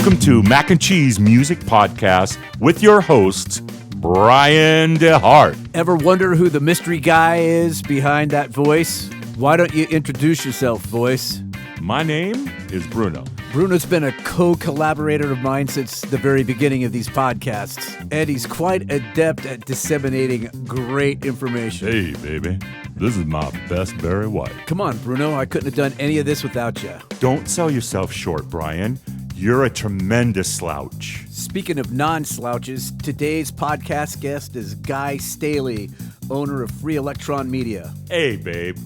Welcome to Mack-n-Cheeze Music Podcast with your hosts, Brian DeHart. Ever wonder who the mystery guy is behind that voice? Why don't you introduce yourself, voice? My name is Bruno. Bruno's been a co-collaborator of mine since the very beginning of these podcasts, and he's quite adept at disseminating great information. Hey, baby. This is my best Barry White. Come on, Bruno. I couldn't have done any of this without you. Don't sell yourself short, Brian. You're a tremendous slouch. Speaking of non-slouches, today's podcast guest is Guy Staley, owner of Free Electron Media. Hey, babe.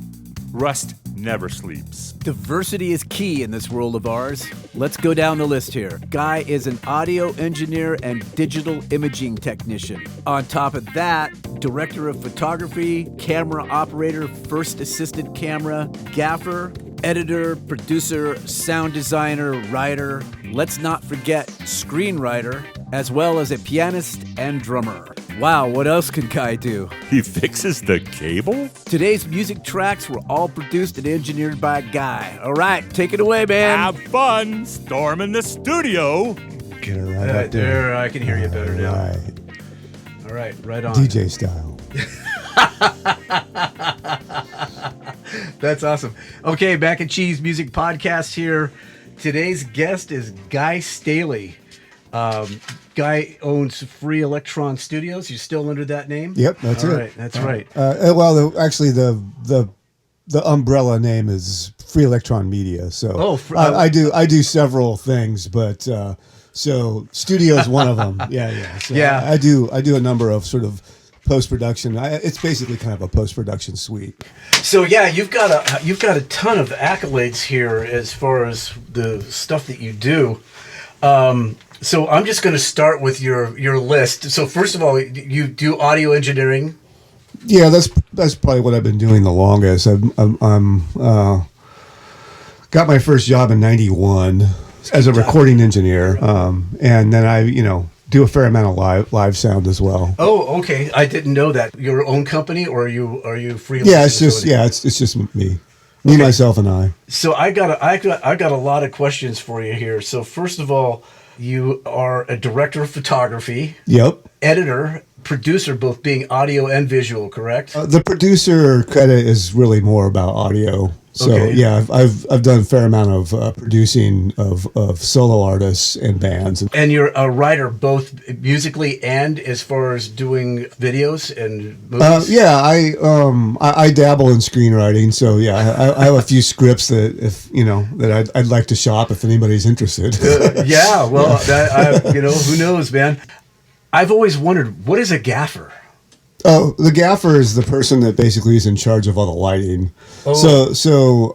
Rust never sleeps. Diversity is key in this world of ours. Let's go down the list here. Guy is an audio engineer and digital imaging technician. On top of that, director of photography, camera operator, first assistant camera, gaffer, editor, producer, sound designer, writer. Let's not forget screenwriter, as well as a pianist and drummer. Wow, what else can Guy do? He fixes the cable? Today's music tracks were all produced and engineered by Guy. All right, take it away, man. Have fun storming the studio. Get her right up there. I can hear you better now. Right. All right, right on. DJ style. That's awesome. Okay, Mack-n-Cheeze Music Podcast here. Today's guest is Guy Staley. Guy owns Free Electron Studios. You still under that name? Yep, that's it. Right, that's right. Actually, the umbrella name is Free Electron Media. So I do several things, but so studio is one of them. Yeah. So Yeah. I do a number of sort of post-production. It's basically kind of a post-production suite. So yeah, you've got a ton of accolades here as far as the stuff that you do. So I'm just going to start with your list. So first of all, you do audio engineering. Yeah, that's probably what I've been doing the longest. I'm got my first job in '91 as a recording engineer, and then I do a fair amount of live sound as well. Oh, okay. I didn't know that. Your own company, or are you free? Yeah, it's just me, myself, and I. So I got a lot of questions for you here. So first of all, you are a director of photography. Yep. Editor, producer, both being audio and visual, correct? The producer credit is really more about audio. So Okay. yeah, I've done a fair amount of producing of solo artists and bands. And you're a writer, both musically and as far as doing videos and movies? Yeah, I dabble in screenwriting. So yeah, I have a few scripts that I'd like to shop if anybody's interested. Yeah, well, who knows, man? I've always wondered, what is a gaffer? Oh, the gaffer is the person that basically is in charge of all the lighting. Oh. So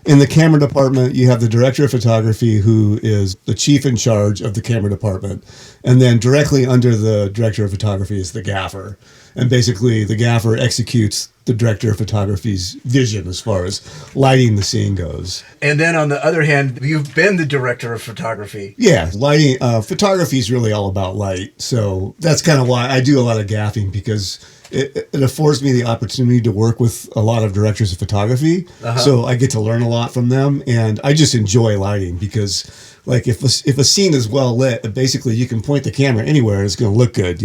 in the camera department, you have the director of photography, who is the chief in charge of the camera department. And then directly under the director of photography is the gaffer. And basically, the gaffer executes the director of photography's vision as far as lighting the scene goes. And then on the other hand, you've been the director of photography. Yeah, lighting. Photography is really all about light. So that's kind of why I do a lot of gaffing, because it affords me the opportunity to work with a lot of directors of photography. Uh-huh. So I get to learn a lot from them. And I just enjoy lighting because, like, if a scene is well lit, basically you can point the camera anywhere and it's going to look good,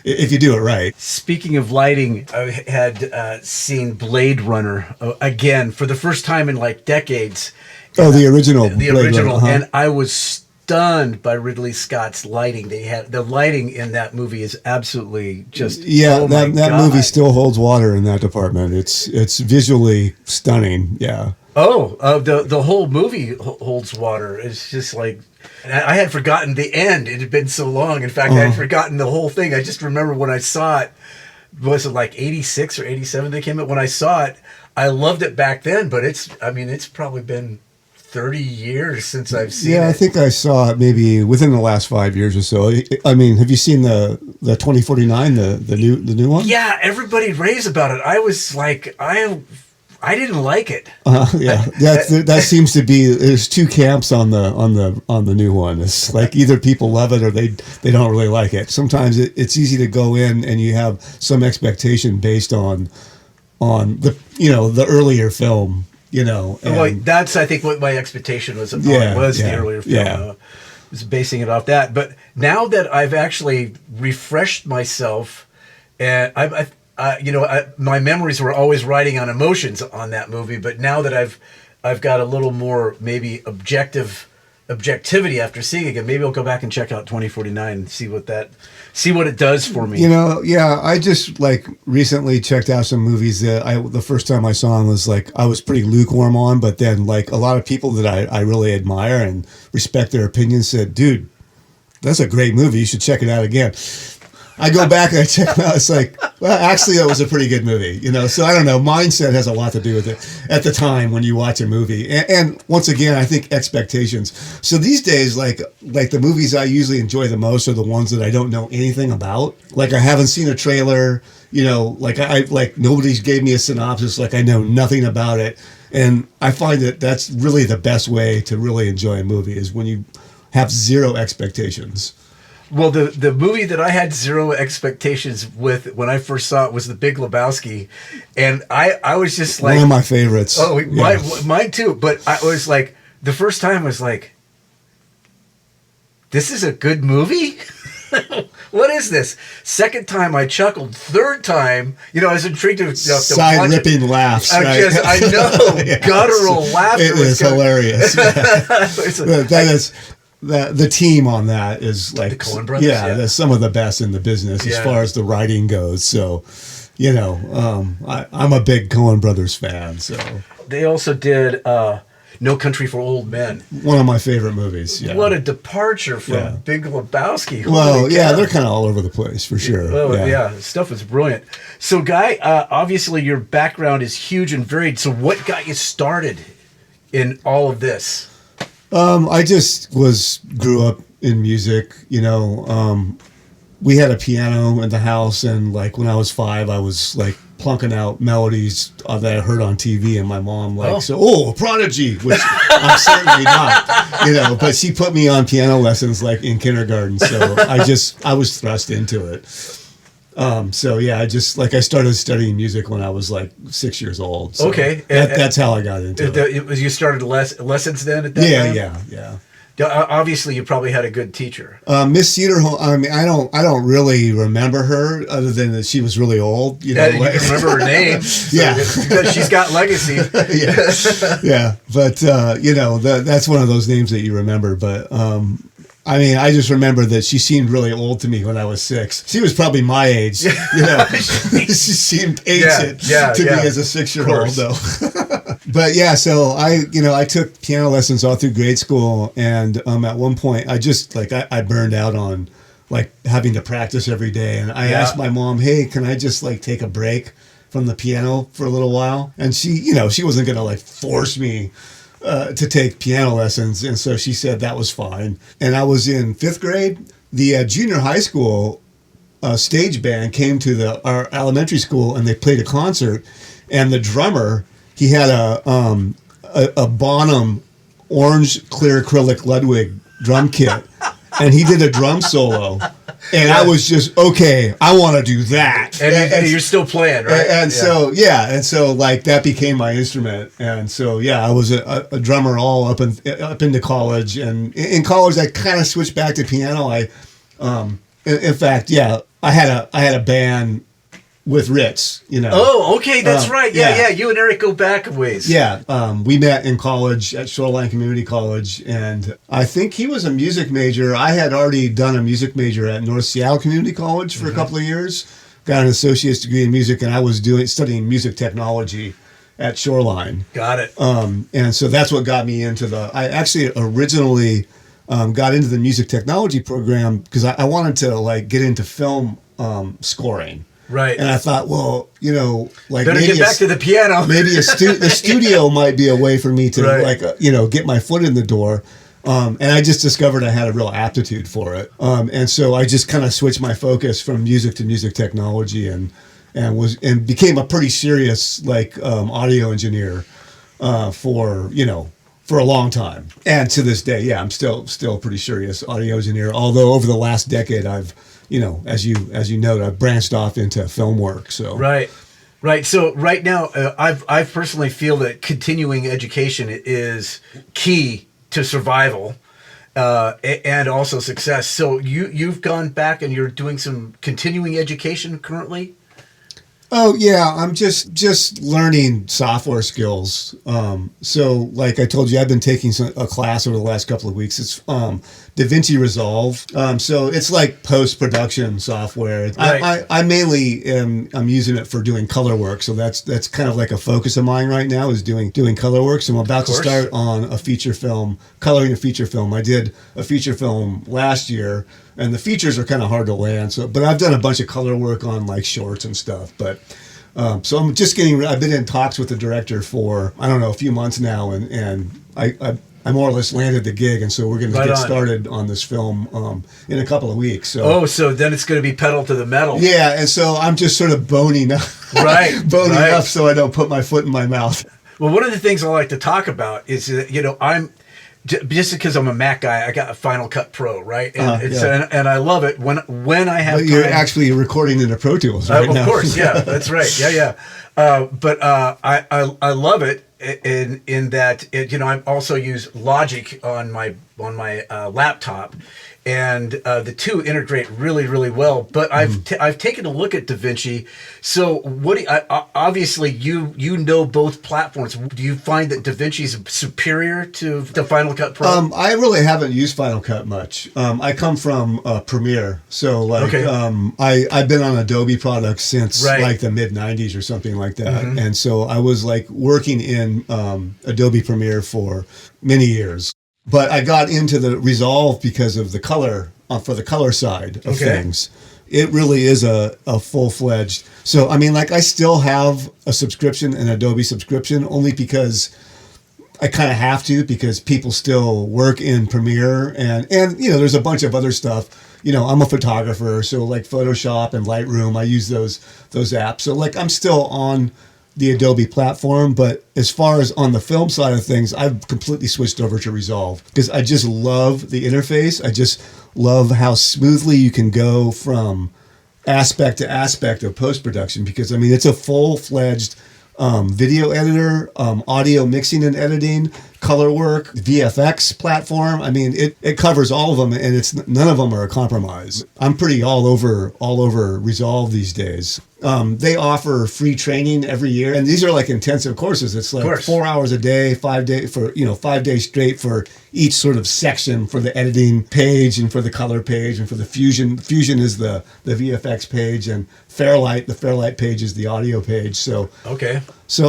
if you do it right. Speaking of lighting, I had seen Blade Runner again for the first time in like decades. Oh, the original. The Blade original. Runner, And I was stunned by Ridley Scott's lighting. The lighting in that movie is absolutely just that movie still holds water in that department. It's visually stunning. Yeah. Oh, the whole movie holds water. It's just like, I had forgotten the end. It had been so long. In fact, I had forgotten the whole thing. I just remember when I saw it, was it like 86 or 87 they came out? When I saw it, I loved it back then, but it's probably been 30 years since I've seen it. Yeah, I think I saw it maybe within the last 5 years or so. I mean, have you seen the 2049, the new one? Yeah, everybody raves about it. I was like, I didn't like it. Yeah, that seems to be. There's two camps on the new one. It's like either people love it or they don't really like it. Sometimes it's easy to go in and you have some expectation based on the earlier film. Well, that's I think what my expectation was. The earlier film. was basing it off that. But now that I've actually refreshed myself, and my memories were always riding on emotions on that movie. But now that I've got a little more maybe objectivity after seeing it again, maybe I'll go back and check out 2049 and see what it does for me. I just recently checked out some movies that the first time I saw them was I was pretty lukewarm on, but then a lot of people that I really admire and respect their opinions said, dude, that's a great movie. You should check it out again. I go back and I check it out. It's well, actually, that was a pretty good movie, So I don't know. Mindset has a lot to do with it at the time when you watch a movie. And once again, I think expectations. So these days, the movies I usually enjoy the most are the ones that I don't know anything about. I haven't seen a trailer. Nobody's gave me a synopsis. I know nothing about it. And I find that that's really the best way to really enjoy a movie is when you have zero expectations. Well, the movie that I had zero expectations with when I first saw it was The Big Lebowski, and I was just one of my favorites. Oh, yeah. Mine too. But I was the first time I was this is a good movie? What is this? Second time I chuckled. Third time, I was intrigued to side-ripping laughs. Right? I know, yes. Guttural laughter. It is hilarious. That is. The team on that is the Coen brothers. Yeah, they're some of the best in the business as far as the writing goes. So, I'm a big Coen brothers fan. So they also did No Country for Old Men. One of my favorite movies. Yeah. What a departure from Big Lebowski. Well, they're kind of all over the place for sure. Oh, yeah. Stuff is brilliant. So, Guy, obviously your background is huge and varied. So, what got you started in all of this? I just grew up in music, we had a piano in the house, and when I was 5, I was plunking out melodies that I heard on TV, and my mom Prodigy, which I'm certainly not, but she put me on piano lessons in kindergarten, so I was thrust into it. I started studying music when I was 6 years old. So okay, that's how I got into it. You started lessons then at that time? Yeah. Obviously, you probably had a good teacher. Miss Cedarholm. I mean, I don't really remember her other than that she was really old. You can remember her name. Because she's got legacy. Yeah. But that's one of those names that you remember. But I just remember that she seemed really old to me when I was 6. She was probably my age, She seemed ancient to me as a 6-year-old, though. But so I took piano lessons all through grade school, and at one point I just I burned out on having to practice every day, and I asked my mom, "Hey, can I just take a break from the piano for a little while?" And she, she wasn't gonna force me to take piano lessons, and so she said that was fine. And I was in 5th grade. The junior high school stage band came to our elementary school, and they played a concert. And the drummer, he had a Bonham orange clear acrylic Ludwig drum kit, and he did a drum solo. And I was just, okay, I want to do that. And you're still playing, right? And so that became my instrument. And so, I was a drummer all up into college. And in college, I kind of switched back to piano. In fact, I had a band with Ritz, Oh, okay, that's right. Yeah. You and Eric go back a ways. Yeah. We met in college at Shoreline Community College, and I think he was a music major. I had already done a music major at North Seattle Community College for a couple of years, got an associate's degree in music, and I was studying music technology at Shoreline. Got it. And so that's what got me into I actually originally got into the music technology program because I wanted to get into film scoring. Right. And I thought, well, better maybe get back to the piano. Maybe the studio might be a way for me to get my foot in the door. And I just discovered I had a real aptitude for it. And so I just kind of switched my focus from music to music technology and became a pretty serious audio engineer for a long time. And to this day, I'm still a pretty serious audio engineer. Although over the last decade, I've as you note, I've branched off into film work. So right. So right now, I personally feel that continuing education is key to survival, and also success. So you've gone back and you're doing some continuing education currently? Oh yeah, I'm just learning software skills. So like I told you, I've been taking a class over the last couple of weeks. It's DaVinci Resolve. So it's like post-production software. Right. I mainly I'm using it for doing color work. So that's kind of like a focus of mine right now is doing color work. So I'm about to start on a feature film, coloring a feature film. I did a feature film last year. And the features are kind of hard to land. So, but I've done a bunch of color work on like shorts and stuff. But so I'm just I've been in talks with the director for I don't know a few months now, and I more or less landed the gig, and so we're going to get started on this film in a couple of weeks. So so then it's going to be pedal to the metal. Yeah, and so I'm just sort of boning up, boning up, so I don't put my foot in my mouth. Well, one of the things I like to talk about is that I'm. Just because I'm a Mac guy, I got a Final Cut Pro, right? And, and I love it when I have. But you're actually recording in a Pro Tools right now. Of course, yeah, that's right, yeah. But I love it in that I also use Logic on my laptop, and the two integrate really, really well. But I've taken a look at DaVinci. So obviously you know both platforms. Do you find that DaVinci is superior to the Final Cut Pro? I really haven't used Final Cut much. I come from Premiere, so like I've been on Adobe products since like the mid '90s or something like that, and so I was like working in Adobe Premiere for many years. But I got into the Resolve because of the color, for the color side of things. It really is a full-fledged. So, I mean, like I still have a subscription, an Adobe subscription, only because I kind of have to, because people still work in Premiere. And there's a bunch of other stuff. I'm a photographer, so like Photoshop and Lightroom, I use those apps. So like I'm still on the Adobe platform, but as far as on the film side of things, I've completely switched over to Resolve because I just love the interface. I just love how smoothly you can go from aspect to aspect of post-production because, I mean, it's a full-fledged video editor, audio mixing and editing, color work, VFX platform. I mean, it covers all of them, and none of them are a compromise. I'm pretty all over Resolve these days. They offer free training every year, and these are like intensive courses. It's like 4 hours a day, 5 days for 5 days straight for each sort of section for the editing page and for the color page and for the fusion. Fusion is the VFX page, and the Fairlight page is the audio page. So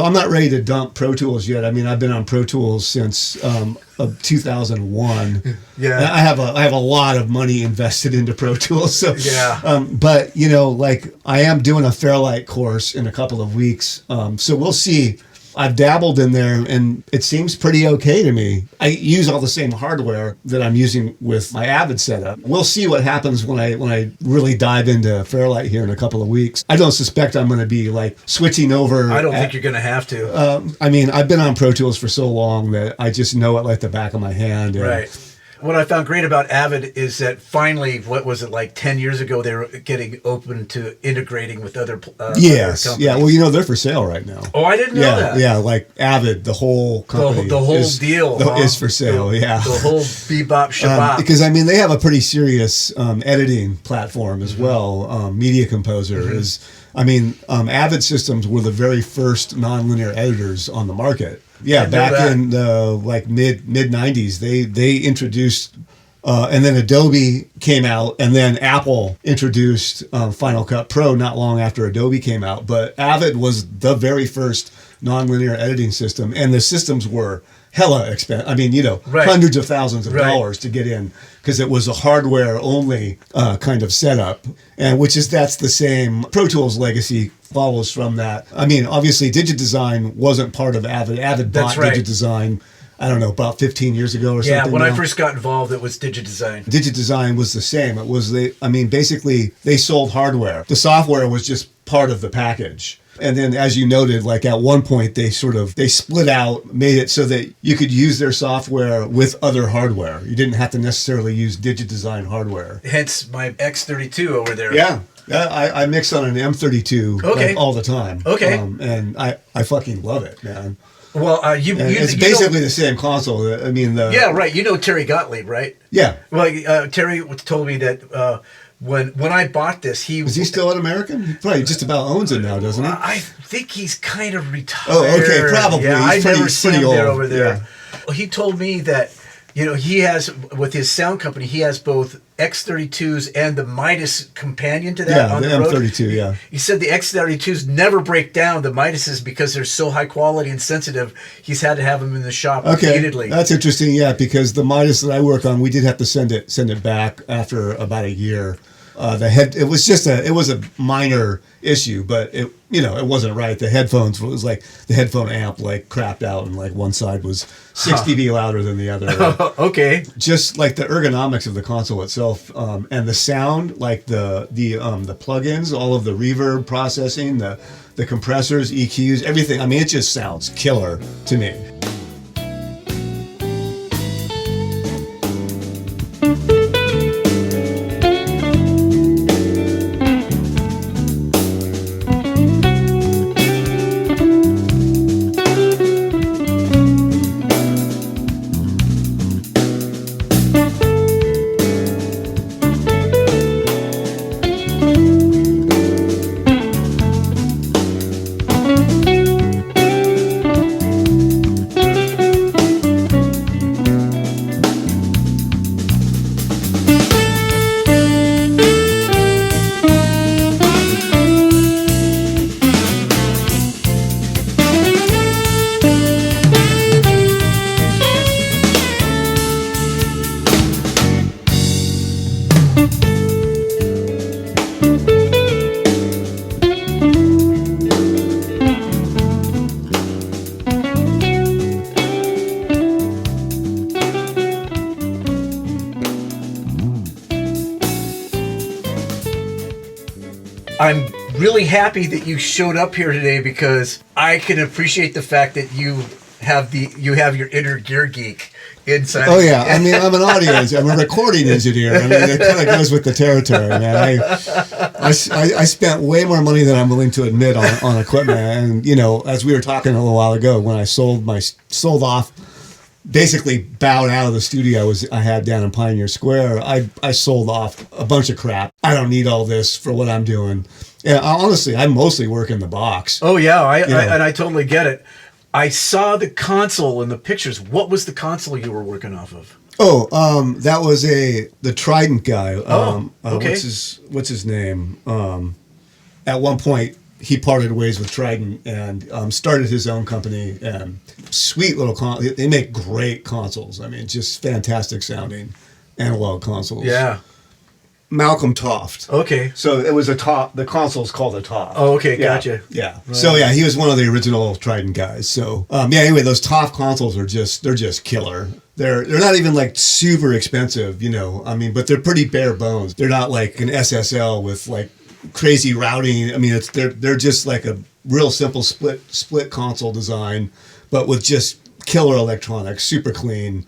I'm not ready to dump Pro Tools yet. I mean, I've been on Pro Tools since 2001. I have a lot of money invested into Pro Tools. So but like I am doing a Fairlight course in a couple of weeks. So we'll see. I've dabbled in there and it seems pretty okay to me. I use all the same hardware that I'm using with my Avid setup. We'll see what happens when I really dive into Fairlight here in a couple of weeks. I don't suspect I'm going to be like switching over. I don't think you're going to have to. I mean, I've been on Pro Tools for so long that I just know it like the back of my hand. Right. What I found great about Avid is that finally, what was it, like 10 years ago, they were getting open to integrating with other companies. Yeah, well, they're for sale right now. Oh, I didn't know that. Yeah, like Avid, the whole company. The whole deal is for sale, the whole bebop shabop. Because, I mean, they have a pretty serious editing platform as well. Media Composer is, I mean, Avid systems were the very first nonlinear editors on the market. Yeah, back in the like mid 90s, they introduced, and then Adobe came out, and then Apple introduced Final Cut Pro not long after Adobe came out. But Avid was the very first nonlinear editing system, and the systems were hella expensive. I mean, hundreds of thousands of dollars to get in because it was a hardware only kind of setup, and that's the same. Pro Tools legacy follows from that. I mean, obviously, DigiDesign wasn't part of Avid. Avid bought DigiDesign, I don't know, about 15 years ago or something. Yeah, when I first got involved, it was DigiDesign. DigiDesign was the same. It was basically they sold hardware. The software was just part of the package. And then, as you noted, like at one point, they split out, made it so that you could use their software with other hardware. You didn't have to necessarily use DigiDesign hardware. Hence my X32 over there. Yeah. I mix on an M32 all the time. Okay. And I fucking love it, man. Well, it's basically the same console. I mean, yeah, right. You know Terry Gottlieb, right? Yeah. Well, Terry told me that when I bought this, is he still an American? He probably just about owns it now, doesn't he? I think he's kind of retired. Oh, okay, probably. Yeah, I've never seen him there over there. Yeah. Well, he told me that he has, with his sound company, he has both X32s and the Midas companion to that on the road. M32, yeah. He said the X32s never break down. The Midases, because they're so high quality and sensitive, he's had to have them in the shop repeatedly. That's interesting, yeah, because the Midas that I work on, we did have to send it back after about a year. It was a minor issue, but it wasn't right. The headphones was like the headphone amp like crapped out, and like one side was 6 dB louder than the other. Okay. Just like the ergonomics of the console itself, and the sound, like the plugins, all of the reverb processing, the compressors, EQs, everything. I mean, it just sounds killer to me. I'm really happy that you showed up here today, because I can appreciate the fact that you have your inner gear geek inside. Oh yeah, I mean, I'm a recording engineer. I mean, it kind of goes with the territory, man. I spent way more money than I'm willing to admit on equipment, and as we were talking a little while ago, when I sold off, basically bowed out of the studio I had down in Pioneer Square, I sold off a bunch of crap. I don't need all this for what I'm doing. And honestly, I mostly work in the box. Oh yeah, I totally get it. I saw the console in the pictures. What was the console you were working off of? Oh, that was the Trident guy. Okay. What's his name? At one point, he parted ways with Trident and started his own company. And sweet little they make great consoles. I mean, just fantastic sounding analog consoles. Yeah. Malcolm Toft. Okay. So it was the console's called a Toft. Oh, okay, yeah. Gotcha. Yeah. Right. So yeah, he was one of the original Trident guys. So anyway, those Toft consoles are just killer. They're not even like super expensive, I mean, but they're pretty bare bones. They're not like an SSL with like crazy routing. I mean, they're just like a real simple split console design, but with just killer electronics, super clean.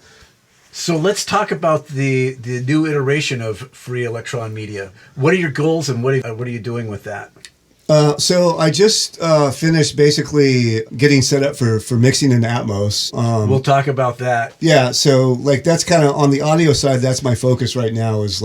So let's talk about the new iteration of Free Electron Media. What are your goals, and what are you doing with that? So I just finished basically getting set up for mixing in Atmos. We'll talk about that. Yeah, so like that's kind of on the audio side. That's my focus right now is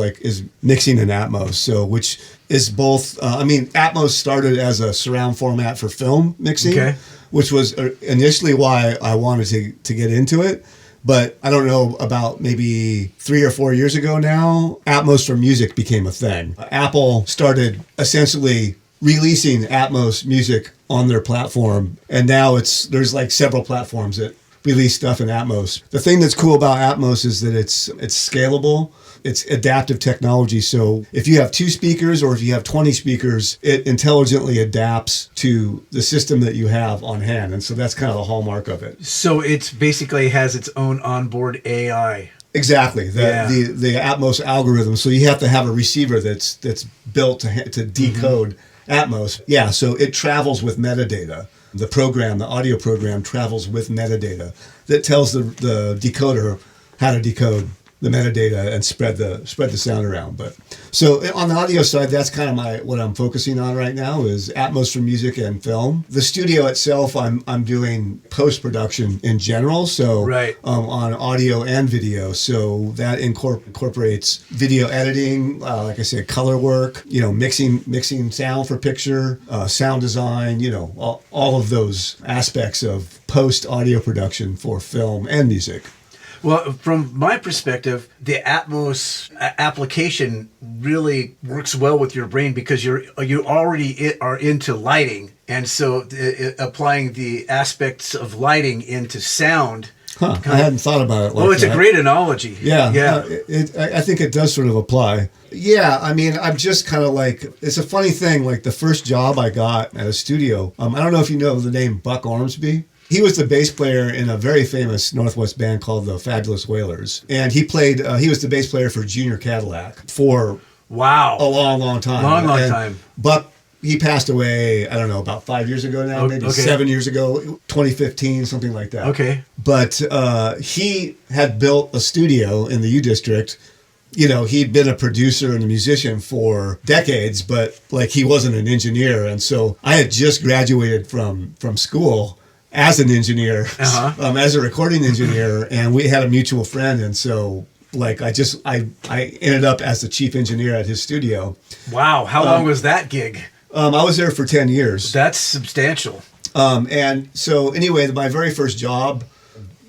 mixing in Atmos. So which is both. Atmos started as a surround format for film mixing, which was initially why I wanted to get into it. But I don't know, about maybe 3 or 4 years ago now, Atmos for music became a thing. Apple started essentially releasing Atmos music on their platform, and now there's like several platforms that release stuff in Atmos. The thing that's cool about Atmos is that it's scalable. It's adaptive technology. So if you have 2 speakers or if you have 20 speakers, it intelligently adapts to the system that you have on hand. And so that's kind of the hallmark of it. So it's basically has its own onboard AI. Exactly. The Atmos algorithm. So you have to have a receiver that's built to decode Atmos. Yeah, so it travels with metadata. The audio program travels with metadata that tells the decoder how to decode the metadata and spread the sound around. But so on the audio side, that's kind of what I'm focusing on right now is Atmos for music and film. The studio itself, I'm doing post-production in general, so on audio and video. So that incorporates video editing, like I said, color work, mixing sound for picture, sound design, all of those aspects of post-audio production for film and music. Well, from my perspective, the Atmos application really works well with your brain because you already are into lighting, and so applying the aspects of lighting into sound. I hadn't thought about it like that. It's a great analogy. Yeah. I think it does sort of apply. Yeah, I mean, I'm just kind of like, it's a funny thing, like the first job I got at a studio, I don't know if you know the name Buck Ormsby. He was the bass player in a very famous Northwest band called the Fabulous Wailers. And he was the bass player for Junior Cadillac for a long time. Long time. Buck, he passed away, I don't know, about 5 years ago now, maybe 7 years ago, 2015, something like that. Okay. But he had built a studio in the U District. He'd been a producer and a musician for decades, but like he wasn't an engineer. And so I had just graduated from school as an engineer, as a recording engineer, and we had a mutual friend, and so like I ended up as the chief engineer at his studio. Wow, how long was that gig? I was there for 10 years. That's substantial. And so anyway, my very first job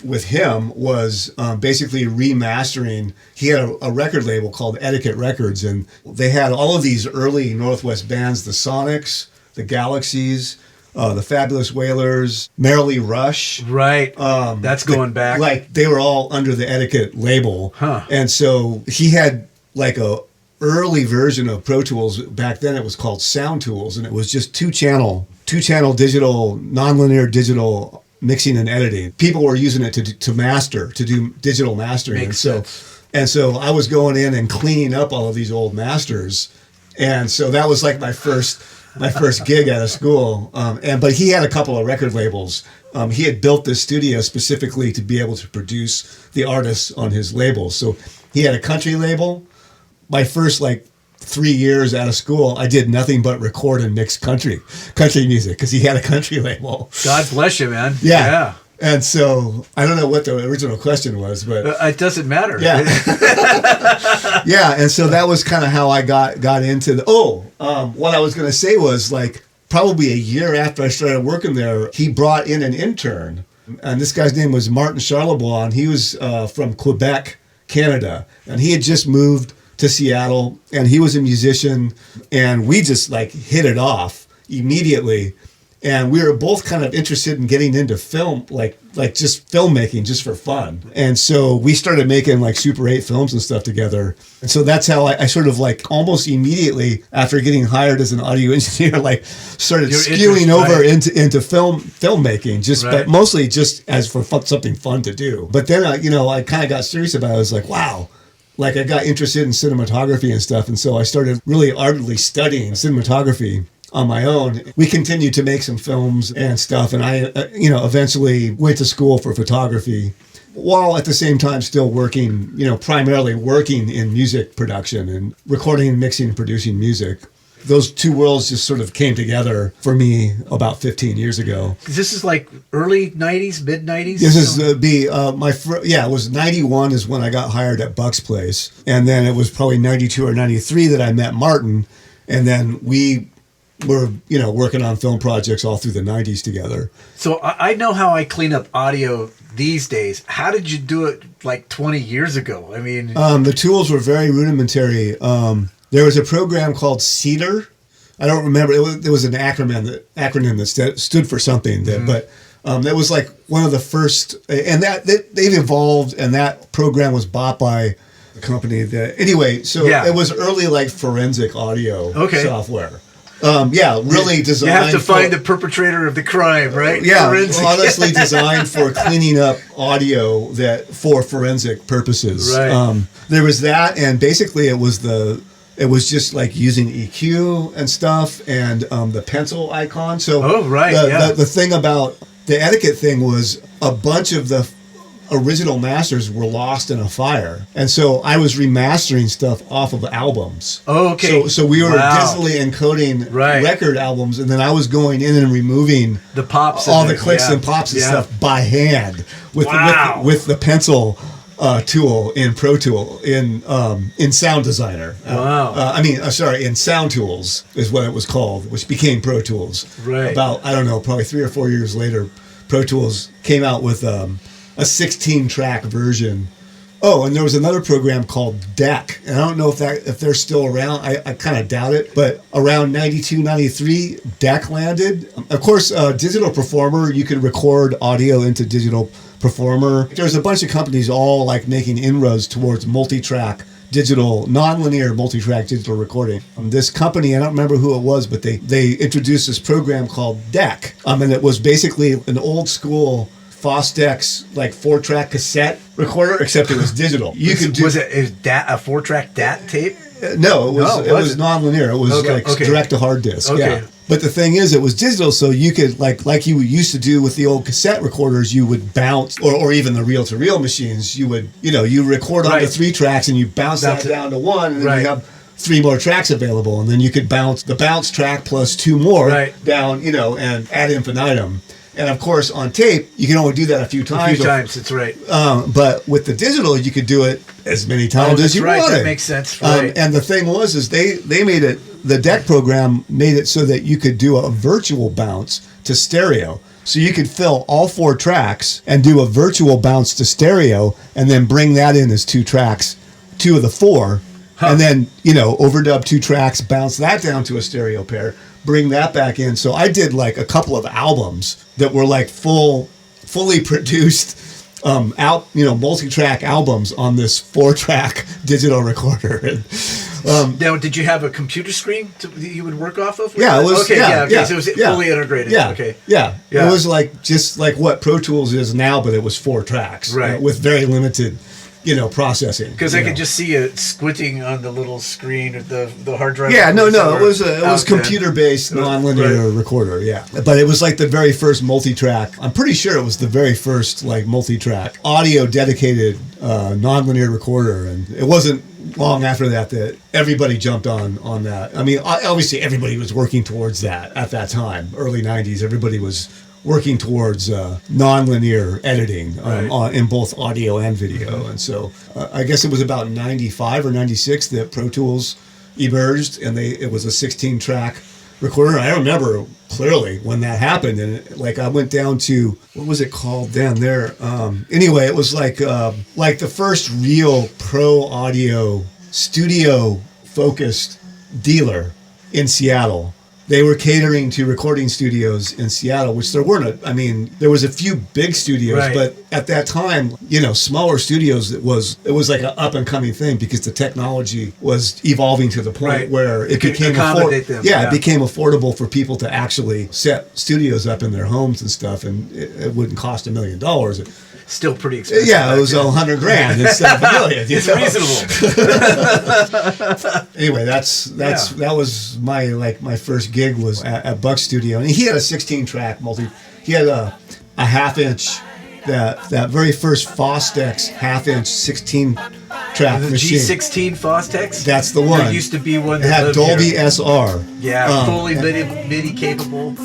with him was basically remastering. He had a record label called Etiquette Records, and they had all of these early Northwest bands, the Sonics, the Galaxies, the Fabulous Wailers, Merrily Rush. Right. That's going back. Like they were all under the Etiquette label. Huh. And so he had like a early version of Pro Tools. Back then it was called Sound Tools, and it was just two channel digital, nonlinear digital mixing and editing. People were using it to master, to do digital mastering. Makes sense. And so I was going in and cleaning up all of these old masters. And so that was like my first gig out of school. But he had a couple of record labels. He had built this studio specifically to be able to produce the artists on his labels. So he had a country label. My first 3 years out of school, I did nothing but record and mix country music because he had a country label. God bless you, man. Yeah. And so I don't know what the original question was, but it doesn't matter. Yeah. Yeah. And so that was kind of how I got into what I was going to say was probably a year after I started working there, he brought in an intern, and this guy's name was Martin Charlebois. He was from Quebec, Canada, and he had just moved to Seattle, and he was a musician, and we just hit it off immediately. And we were both kind of interested in getting into film, like just filmmaking, just for fun. And so we started making Super 8 films and stuff together. And so that's how I sort of almost immediately after getting hired as an audio engineer, started skewing over into filmmaking, but mostly just as for something fun to do. But then I kind of got serious about it. I was like, wow. I got interested in cinematography and stuff. And so I started really ardently studying cinematography on my own. We continued to make some films and stuff. And I, eventually went to school for photography while at the same time still working, primarily working in music production and recording, mixing, and producing music. Those two worlds just sort of came together for me about 15 years ago. This is early 90s, mid 90s? This is it was 91 is when I got hired at Buck's place. And then it was probably 92 or 93 that I met Martin. And then we were, working on film projects all through the 90s together. So I know how I clean up audio these days. How did you do it 20 years ago? I mean... the tools were very rudimentary. There was a program called Cedar. I don't remember. It was an acronym that stood for something. But that was one of the first, and they've evolved. And that program was bought by a company it was early forensic audio software. Really designed. You have to find the perpetrator of the crime, right? Yeah, honestly designed for cleaning up audio for forensic purposes. Right. There was that, and basically it was just using EQ and stuff and the pencil icon. So the thing about the etiquette thing was a bunch of the original masters were lost in a fire. And so I was remastering stuff off of albums. Oh, okay. So we were digitally encoding record albums, and then I was going in and removing the pops, all the clicks and pops and stuff by hand with the pencil tool in Pro Tool in Sound Designer. In Sound Tools is what it was called, which became Pro Tools. Right. About, I don't know, probably 3 or 4 years later, Pro Tools came out with a 16-track version. Oh, and there was another program called DEC. And I don't know if they're still around. I kind of doubt it. But around 92, 93, DEC landed. Of course, Digital Performer, you could record audio into Digital Performer. There's a bunch of companies all like making inroads towards multi-track digital, non-linear multi-track digital recording. This company, I don't remember who it was, but they introduced this program called DEC. And it was basically an old school Fostex like 4-track cassette recorder, except it was digital. Was it a 4-track DAT tape? No, it was non-linear. It was direct to hard disk. Okay. Yeah. But the thing is, it was digital, so you could like you used to do with the old cassette recorders, you would bounce, or even the reel-to-reel machines, you would you record onto 3 tracks and you bounce that down to 1, and then you have 3 more tracks available, and then you could bounce the bounce track plus 2 more down, and ad infinitum. And of course, on tape, you can only do that a few times. That's right. But with the digital, you could do it as many times as you wanted. That makes sense. Right. And the thing was they made it. The DEC program made it so that you could do a virtual bounce to stereo. So you could fill all 4 tracks and do a virtual bounce to stereo, and then bring that in as 2 tracks, 2 of the 4, and then overdub 2 tracks, bounce that down to a stereo pair, bring that back in. So I did like a couple of albums that were like fully produced multi-track albums on this 4-track digital recorder. Now, did you have a computer screen that you would work off of? Yeah, it was. So it was fully integrated. Yeah, okay. Yeah. It was just like what Pro Tools is now, but it was 4 tracks, with very limited, processing. Because I could just see it squinting on the little screen of the hard drive. Yeah, no, it was computer-based non-linear recorder. Yeah, but it was like the very first multi-track. I'm pretty sure it was the very first like multi-track audio dedicated non-linear recorder, and it wasn't long after that everybody jumped on that. I mean, obviously everybody was working towards that at that time, early 90s. Everybody was working towards non-linear editing in both audio and video. And so I guess it was about 95 or 96 that Pro Tools emerged, and it was a 16-track recorder. I remember clearly when that happened, and I went down to, what was it called down there? Anyway, it was like the first real pro audio studio focused dealer in Seattle. They were catering to recording studios in Seattle, which there weren't. There was a few big studios, but at that time, smaller studios, it was like an up and coming thing because the technology was evolving to the point where it became it became affordable for people to actually set studios up in their homes and stuff, and it wouldn't cost $1 million. Still pretty expensive. Yeah, it was $100,000 instead of $1 million. It's reasonable. Anyway, that was my first gig was at Buck's studio, and he had a 16-track He had a half-inch, that very first Fostex half-inch 16-track machine. G16 Fostex. That's the one. There used to be one that had Dolby SR. Yeah, fully MIDI capable.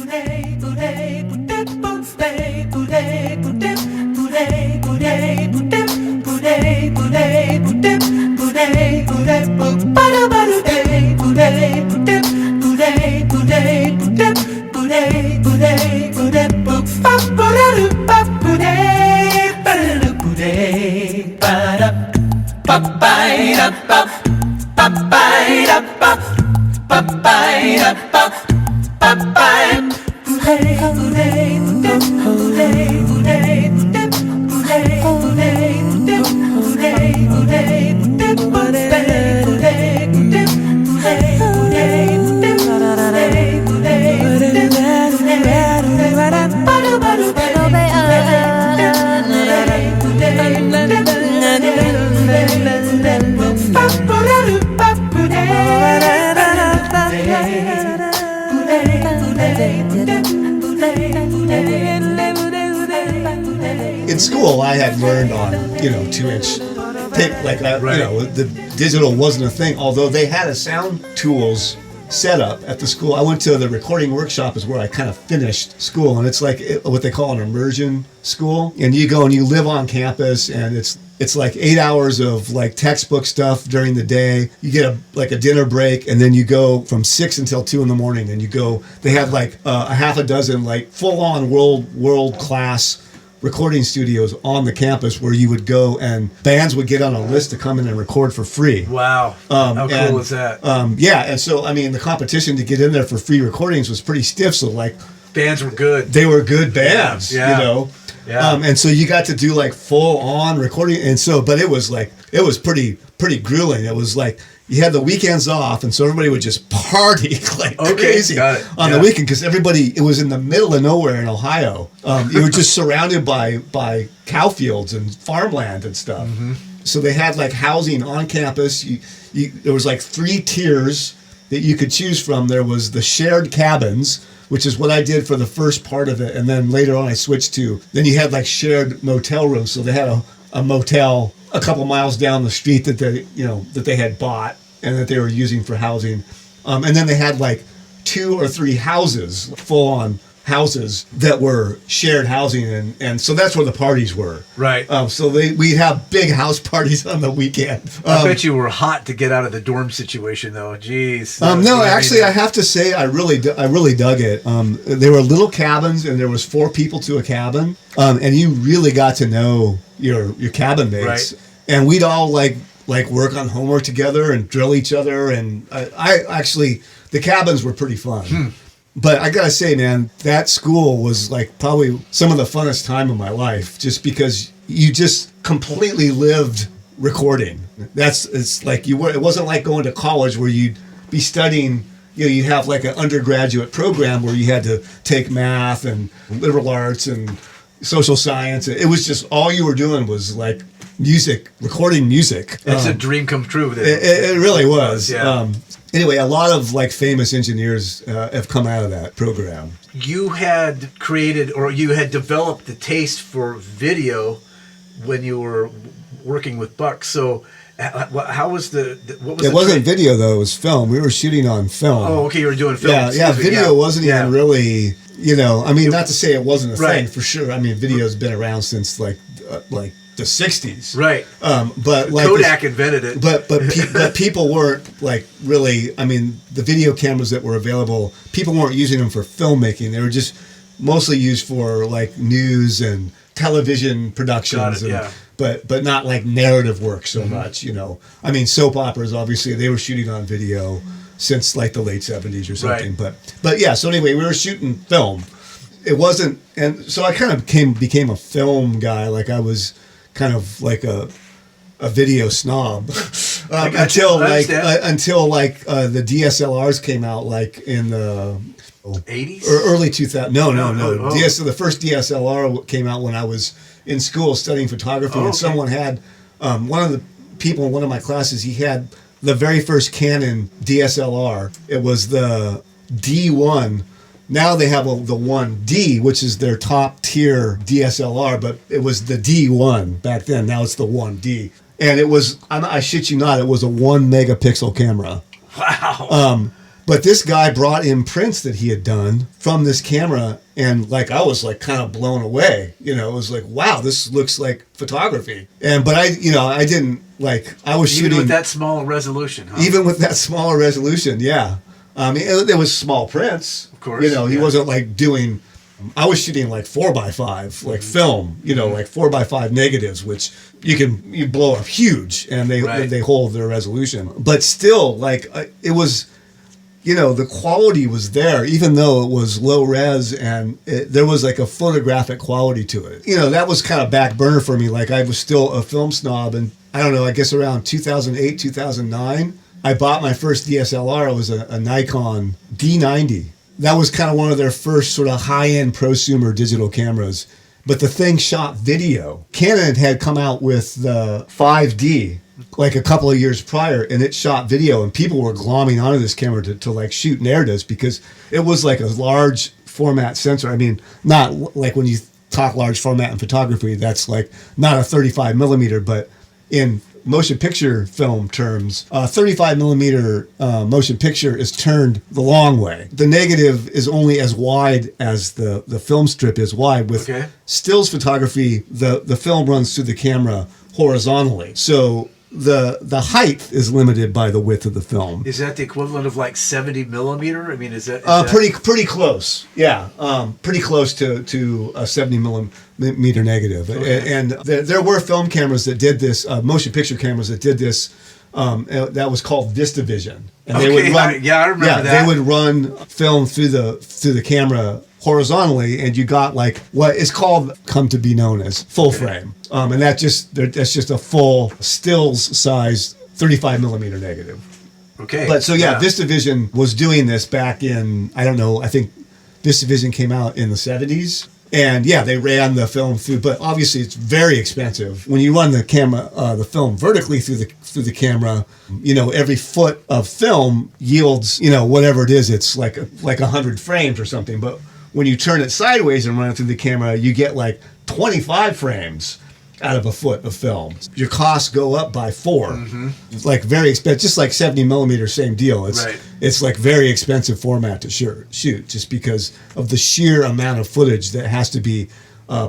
in school, I had learned on 2-inch tape, the digital wasn't a thing. Although they had a sound tools set up at the school. I went to the recording workshop, is where I kind of finished school, and it's like what they call an immersion school. And you go and you live on campus, and it's like 8 hours of like textbook stuff during the day. You get a dinner break, and then you go from 6 until 2 in the morning. And you go. They have like a half a dozen like full on world class recording studios on the campus where you would go, and bands would get on a list to come in and record for free. Wow. How cool is that? And so, I mean, the competition to get in there for free recordings was pretty stiff, so like... Bands were good. They were good bands, Yeah. And so you got to do like full on recording, and so, but it was pretty grueling. It was like, you had the weekends off, and so everybody would just party like crazy on the weekend, because it was in the middle of nowhere in Ohio. You were just surrounded by cow fields and farmland and stuff. Mm-hmm. So they had like housing on campus. There was like 3 tiers that you could choose from. There was the shared cabins, which is what I did for the first part of it, and then later on I switched to. Then you had like shared motel rooms. So they had a motel a couple miles down the street that they had bought and that they were using for housing, and then they had like 2 or 3 houses, full on houses that were shared housing, and so that's where the parties were. Right. So we'd have big house parties on the weekend. I bet you were hot to get out of the dorm situation, though. Jeez. No, actually, I have to say I really dug it. There were little cabins, and there was 4 people to a cabin, and you really got to know your cabin mates. Right. And we'd all like work on homework together and drill each other, and I actually, the cabins were pretty fun. But I gotta say, man, that school was like probably some of the funnest time of my life, just because you just completely lived recording. It wasn't like going to college where you'd be studying, you'd have like an undergraduate program where you had to take math and liberal arts and social science. It was just, all you were doing was like music, recording music. It's a dream come true. It really was. Yeah. Anyway, a lot of like famous engineers have come out of that program. You had created, or you had developed the taste for video when you were working with Buck. So how was what was it? Wasn't video though, it was film. We were shooting on film. Oh, okay, you were doing film. Yeah, video wasn't even really, I mean, not to say it wasn't a thing, for sure. I mean, video's been around since like the 60s. Right. But like Kodak invented it. But people weren't like really, I mean, the video cameras that were available, people weren't using them for filmmaking. They were just mostly used for like news and television productions. But not like narrative work so much, I mean, soap operas, obviously, they were shooting on video since like the late 70s or something. Right. But yeah, so anyway, we were shooting film. It wasn't, and so I kind of became a film guy. Like I was kind of like a video snob until the DSLRs came out, like in the 80s or early 2000. No. Oh. The first DSLR came out when I was in school studying photography, and someone had one of the people in one of my classes. He had the very first Canon DSLR. It was the D1. Now they have the 1D, which is their top tier DSLR, but it was the D1 back then. Now it's the 1D. And it was, I shit you not, it was a 1 megapixel camera. Wow. But this guy brought in prints that he had done from this camera, and like I was like kind of blown away. It was like, wow, this looks like photography. But I didn't like, I was shooting. Even with that small resolution, huh? Even with that smaller resolution, yeah. It was small prints. Of course. He wasn't like doing, I was shooting like 4x5, like film, like 4x5 negatives, which you blow up huge, and they hold their resolution. But still, like it was, the quality was there, even though it was low res, and there was like a photographic quality to it. That was kind of back burner for me. Like I was still a film snob, and I don't know, I guess around 2008, 2009, I bought my first DSLR. It was a Nikon D90. That was kind of one of their first sort of high-end prosumer digital cameras. But the thing shot video. Canon had come out with the 5D like a couple of years prior, and it shot video, and people were glomming onto this camera to like shoot narratives because it was like a large format sensor. I mean, not like when you talk large format in photography, that's like not a 35 millimeter, but in motion picture film terms, 35 millimeter motion picture is turned the long way. The negative is only as wide as the film strip is wide. With stills photography, the film runs through the camera horizontally. So the height is limited by the width of the film. Is that the equivalent of like 70 millimeter? I mean, is that pretty close? Yeah, pretty close to a 70 millimeter negative. And there were film cameras that did this, motion picture cameras that did this. That was called VistaVision, and they would run. I remember that. They would run film through the camera horizontally, and you got like what is come to be known as full frame, and that's just a full stills size 35 millimeter negative. Okay. But so VistaVision was doing this back in, I don't know, I think VistaVision came out in the 70s. And they ran the film through, but obviously it's very expensive. When you run the camera, the film vertically through the camera, every foot of film yields, whatever it is, it's like 100 frames or something. But when you turn it sideways and run it through the camera, you get like 25 frames out of a foot of film. Your costs go up by 4. Mm-hmm. It's like very expensive, just like 70 millimeter, same deal. It's like very expensive format to shoot just because of the sheer amount of footage that has to be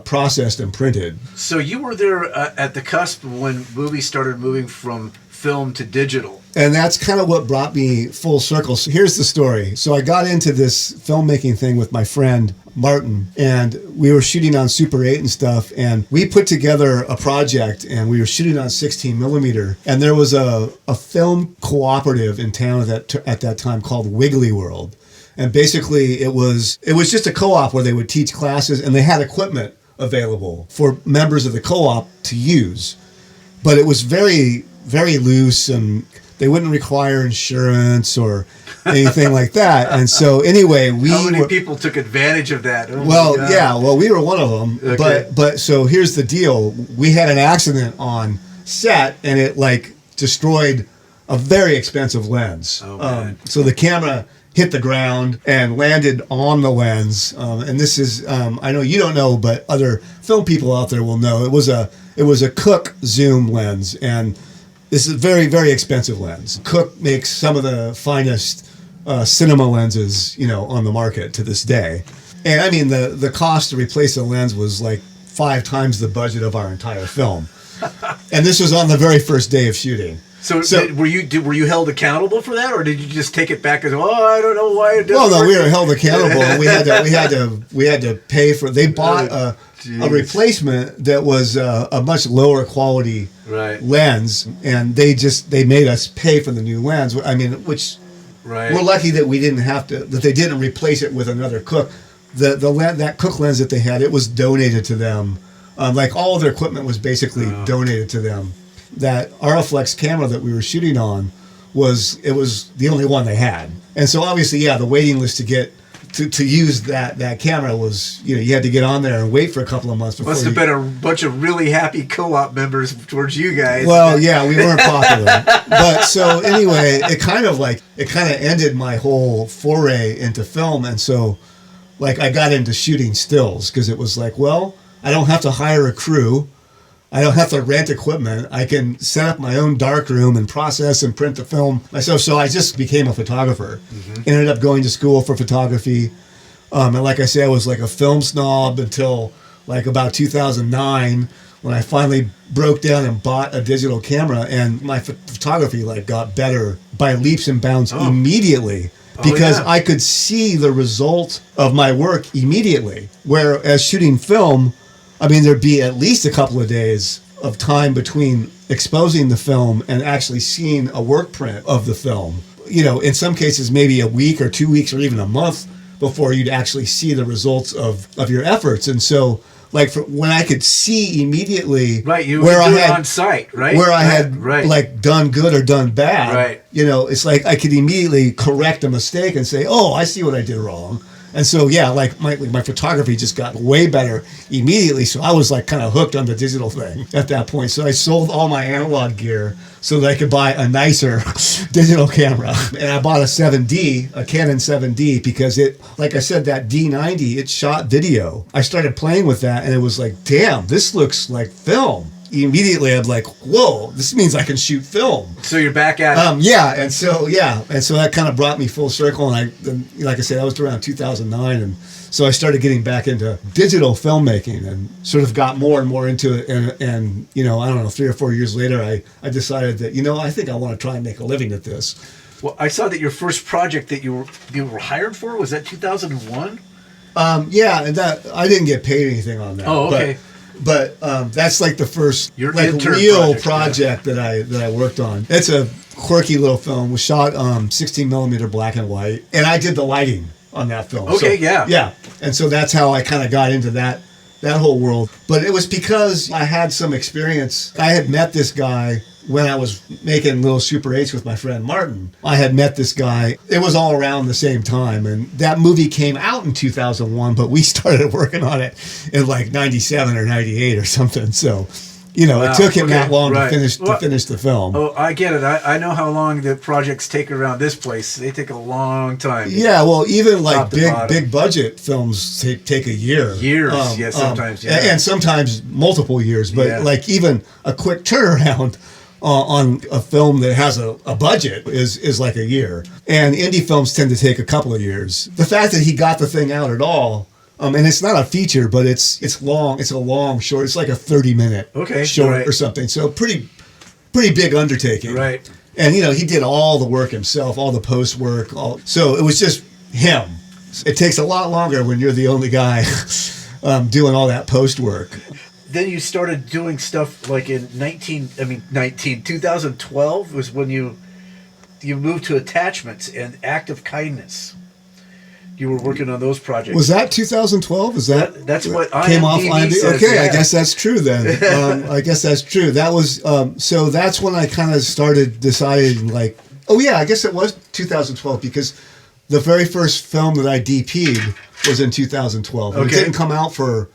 processed and printed. So you were there at the cusp when movies started moving from film to digital. And that's kind of what brought me full circle. So here's the story. So I got into this filmmaking thing with my friend Martin, and we were shooting on Super 8 and stuff, and we put together a project, and we were shooting on 16 millimeter, and there was a film cooperative in town at that time called Wiggly World. And basically it was just a co-op where they would teach classes, and they had equipment available for members of the co-op to use. But it was very, very loose, and they wouldn't require insurance or anything like that. And so anyway, how many people took advantage of that? We were one of them. Okay. But so here's the deal. We had an accident on set, and it like destroyed a very expensive lens. So the camera hit the ground and landed on the lens. And this is, I know you don't know, but other film people out there will know. It was a Cooke zoom lens, and this is a very, very expensive lens. Cooke makes some of the finest cinema lenses, on the market to this day. And I mean, the cost to replace a lens was like 5 times the budget of our entire film. And this was on the very first day of shooting. So were you held accountable for that, or did you just take it back as, I don't know why it doesn't Well, no, work? we were held accountable. we had to pay for. They bought a replacement that was a much lower quality lens, and they made us pay for the new lens. I mean, which we're lucky that we didn't have to, that they didn't replace it with another Cooke. That Cooke lens that they had, it was donated to them. Like all of their equipment was basically donated to them. That Araflex camera that we were shooting on was the only one they had. And so obviously, the waiting list to get to use that camera was, you had to get on there and wait for a couple of months before. Must have been a bunch of really happy co-op members towards you guys. Well, we weren't popular. But so anyway, it kind of ended my whole foray into film. And so like I got into shooting stills because it was like, well, I don't have to hire a crew. I don't have to rent equipment. I can set up my own darkroom and process and print the film myself. So I just became a photographer. Mm-hmm. Ended up going to school for photography. And like I say, I was like a film snob until like about 2009 when I finally broke down and bought a digital camera. And my photography like got better by leaps and bounds immediately. Because I could see the result of my work immediately. Whereas shooting film, I mean, there'd be at least a couple of days of time between exposing the film and actually seeing a work print of the film. In some cases, maybe a week or 2 weeks or even a month before you'd actually see the results of your efforts. And so, like, when I could see immediately where I had on site, where I had like done good or done bad, it's like I could immediately correct a mistake and say, I see what I did wrong. And so, yeah, like my photography just got way better immediately. So I was like kind of hooked on the digital thing at that point. So I sold all my analog gear so that I could buy a nicer digital camera. And I bought a Canon 7D, because it, like I said, that D90, it shot video. I started playing with that and it was like, damn, this looks like film. Immediately I'm like, whoa, this means I can shoot film. So you're back at it. And so that kind of brought me full circle. And like I said, that was around 2009, and so I started getting back into digital filmmaking and sort of got more and more into it. And I don't know, 3 or 4 years later, I decided that I think I want to try and make a living at this. Well, I saw that your first project that you were hired for was that 2001. Yeah, and that I didn't get paid anything on that. Oh, okay. But that's like the first intern real project that I worked on. It's a quirky little film. It was shot 16 millimeter black and white, and I did the lighting on that film. Okay, so, yeah, and so that's how I kind of got into that whole world. But it was because I had some experience. I had met this guy when I was making Little Super 8s with my friend Martin. I had met this guy. It was all around the same time, and that movie came out in 2001, but we started working on it in like 97 or 98 or something. So, Wow. It took him that long Right. to finish the film. Oh, I get it. I know how long the projects take around this place. They take a long time. Yeah, well, even like Top to bottom. big budget films take a year. Years, sometimes. Yeah. And sometimes multiple years. But Yeah. like even a quick turnaround on a film that has a budget is like a year. And indie films tend to take a couple of years. The fact that he got the thing out at all, and it's not a feature, but it's long. It's a long short. It's like a 30-minute short right. or something. So pretty big undertaking. Right. And he did all the work himself, all the post work. So it was just him. It takes a lot longer when you're the only guy doing all that post work. Then you started doing stuff like in 2012 was when you moved to Attachments and Act of Kindness. You were working on those projects. Was that 2012? Is that's what came off IMDb? says, Okay, yeah. I guess that's true then. I guess that's true. That was so. That's when I kind of started deciding, like, oh yeah, I guess it was 2012 because the very first film that I DP'd was in 2012. Okay. It didn't come out for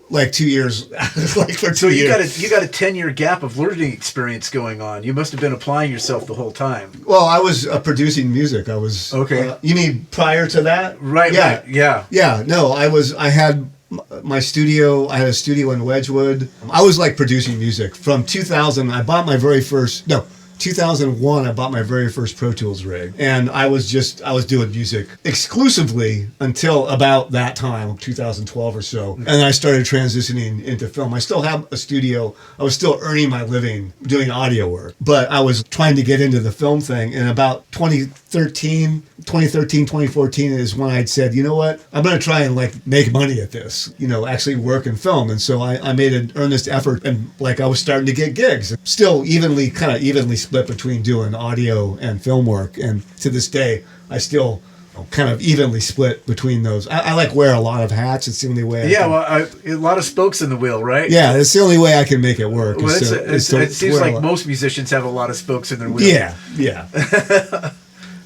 like 2 years. Like for 2 So you years. got a 10-year gap of learning experience going on. You must have been applying yourself the whole time. Well, I was producing music. I was Okay. You mean prior to that? Right. Yeah. Right, yeah. Yeah. No, I had my studio. I had a studio in Wedgwood. I was like producing music from 2000. I bought my very first 2001, I bought my very first Pro Tools rig, and I was doing music exclusively until about that time, 2012 or so, and I started transitioning into film. I still have a studio. I was still earning my living doing audio work, but I was trying to get into the film thing, and about 2013, 2014 is when I'd said, you know what, I'm going to try and like make money at this, actually work in film. And so I made an earnest effort, and like I was starting to get gigs, still evenly split between doing audio and film work. And to this day, I still kind of evenly split between those. I like wear a lot of hats. It's the only way. A lot of spokes in the wheel, right? Yeah, it's the only way I can make it work. Well, it seems like most musicians have a lot of spokes in their wheel. Yeah.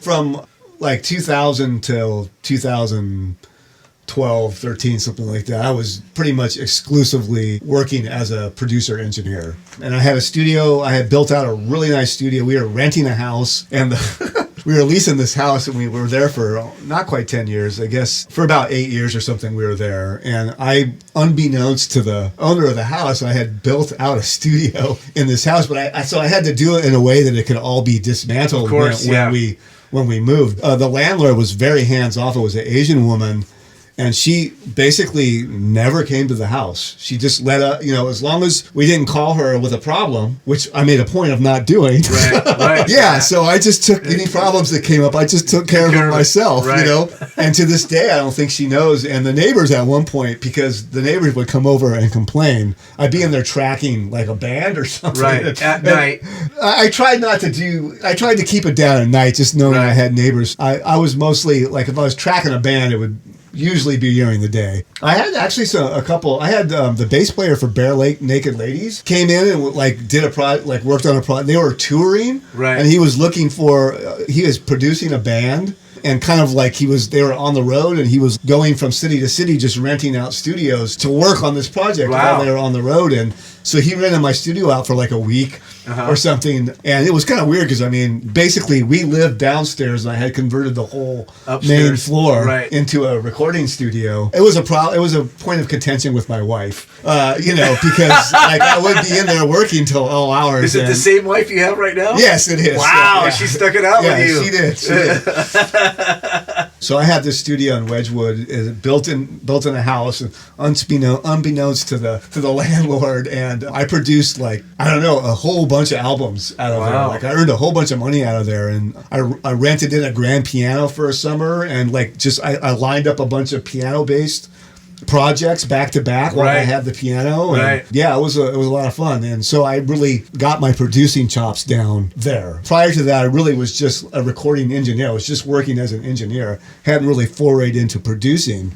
From like 2000 till 2012, 13, something like that, I was pretty much exclusively working as a producer engineer. And I had a studio. I had built out a really nice studio. We were renting a house, and we were leasing this house, and we were there for not quite 10 years, I guess. For about 8 years or something, we were there. And unbeknownst to the owner of the house, I had built out a studio in this house, but so I had to do it in a way that it could all be dismantled. Of course, when we moved. The landlord was very hands-off. It was an Asian woman, and she basically never came to the house. She just let us, as long as we didn't call her with a problem, which I made a point of not doing. Right. Yeah, so I just took any problems that came up, I just took care of them myself, right. And to this day, I don't think she knows. And the neighbors at one point, because the neighbors would come over and complain, I'd be in there tracking like a band or something. Right, at night. I tried to keep it down at night, just knowing I had neighbors. I was mostly, like, if I was tracking a band, it would usually be during the day. I had actually a couple. I had the bass player for Bare Naked Ladies came in and did a project, worked on a project. They were touring, right? And he was looking for. He was producing a band, and kind of like they were on the road, and he was going from city to city just renting out studios to work on this project while they were on the road. And so he rented my studio out for like a week or something, and it was kind of weird because basically we lived downstairs, and I had converted the whole main floor into a recording studio. It was a point of contention with my wife, because like I would be in there working till all hours. Is it the same wife you have right now? Yes, it is. Wow, she stuck it out with you. She did. So I had this studio in Wedgwood, built in a house, and unbeknownst to the landlord, and I produced a whole bunch of albums out of there. Like I earned a whole bunch of money out of there, and I rented in a grand piano for a summer, and I lined up a bunch of piano based projects back to back while I had the piano. And it was a lot of fun. And so I really got my producing chops down there. Prior to that, I really was just a recording engineer. I was just working as an engineer. Hadn't really forayed into producing.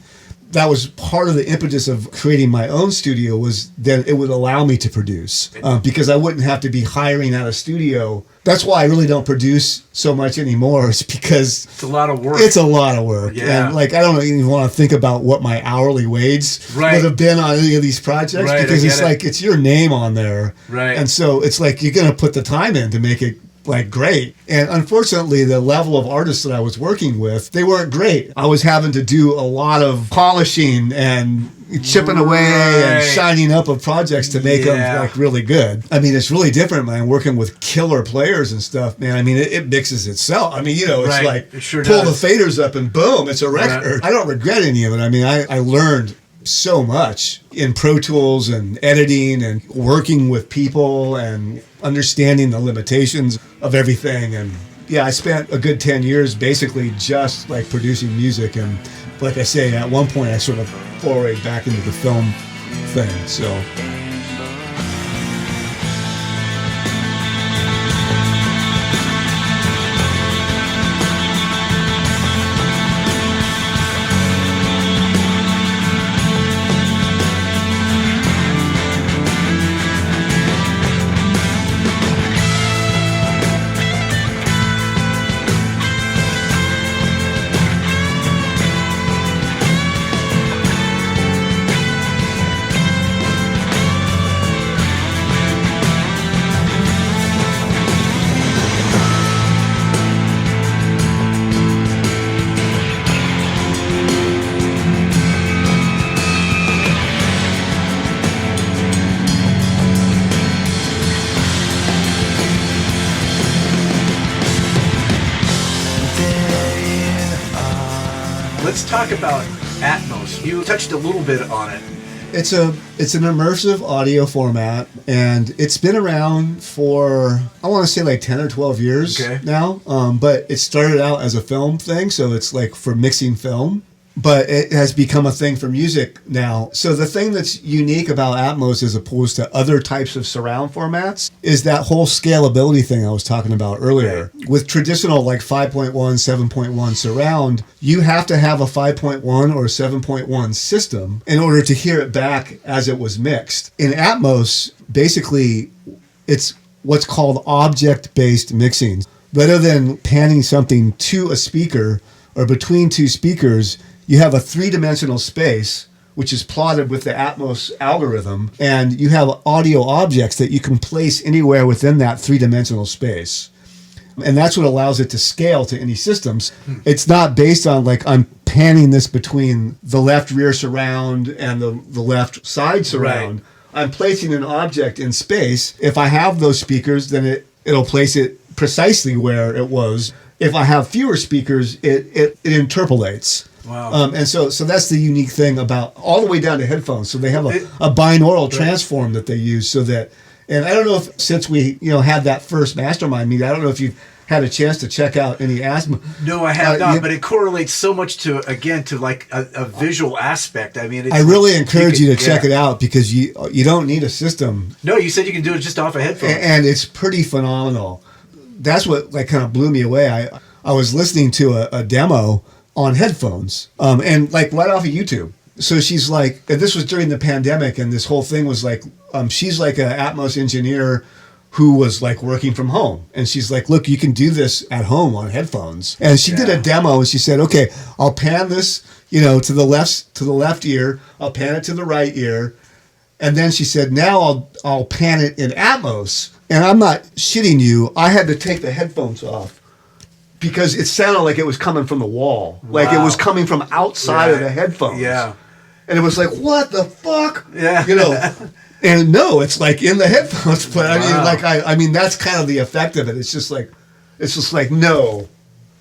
That was part of the impetus of creating my own studio, was that it would allow me to produce because I wouldn't have to be hiring out a studio. That's why I really don't produce so much anymore. It's because it's a lot of work. It's a lot of work. Yeah. And I don't even want to think about what my hourly wage would have been on any of these projects because it's your name on there. Right. And so it's like you're going to put the time in to make it great. And unfortunately, the level of artists that I was working with, they weren't great. I was having to do a lot of polishing and chipping away and shining up of projects to make them really good. It's really different, man, working with killer players and stuff, man. It mixes itself. It's like it sure pull does. The faders up and boom, it's a record. I don't regret any of it. I learned so much in Pro Tools and editing and working with people and understanding the limitations of everything. And I spent a good 10 years basically just producing music. And like I say, at one point I sort of forayed back into the film thing. So let's talk about Atmos. You touched a little bit on it. it's an immersive audio format, and it's been around for, I want to say 10 or 12 years now. But it started out as a film thing, so it's for mixing film. But it has become a thing for music now. So the thing that's unique about Atmos as opposed to other types of surround formats is that whole scalability thing I was talking about earlier. Right. With traditional 5.1, 7.1 surround, you have to have a 5.1 or 7.1 system in order to hear it back as it was mixed. In Atmos, basically, it's what's called object-based mixing. Rather than panning something to a speaker or between two speakers, you have a three-dimensional space, which is plotted with the Atmos algorithm, and you have audio objects that you can place anywhere within that three-dimensional space. And that's what allows it to scale to any systems. It's not based on I'm panning this between the left rear surround and the left side surround. Right. I'm placing an object in space. If I have those speakers, then it'll place it precisely where it was. If I have fewer speakers, it interpolates. Wow. And so that's the unique thing about all the way down to headphones. So they have a binaural transform that they use so that, and I don't know if since we had that first mastermind meeting, I don't know if you've had a chance to check out any asthma. No, I have not, but it correlates so much to a visual aspect. I mean, I really encourage you to check it out because you don't need a system. No, you said you can do it just off a headphone. And it's pretty phenomenal. That's what kind of blew me away. I was listening to a demo on headphones, and right off of YouTube. So she's and this was during the pandemic, and this whole thing was she's an Atmos engineer who was like working from home. And she's like, look, you can do this at home on headphones. And she did a demo and she said, okay, I'll pan this, to the left ear. I'll pan it to the right ear. And then she said, now I'll pan it in Atmos. And I'm not shitting you. I had to take the headphones off because it sounded like it was coming from the wall. Wow. Like it was coming from outside of the headphones. Yeah. And it was like, what the fuck? Yeah. And no, it's like in the headphones. But I mean, that's kind of the effect of it. It's just like, no.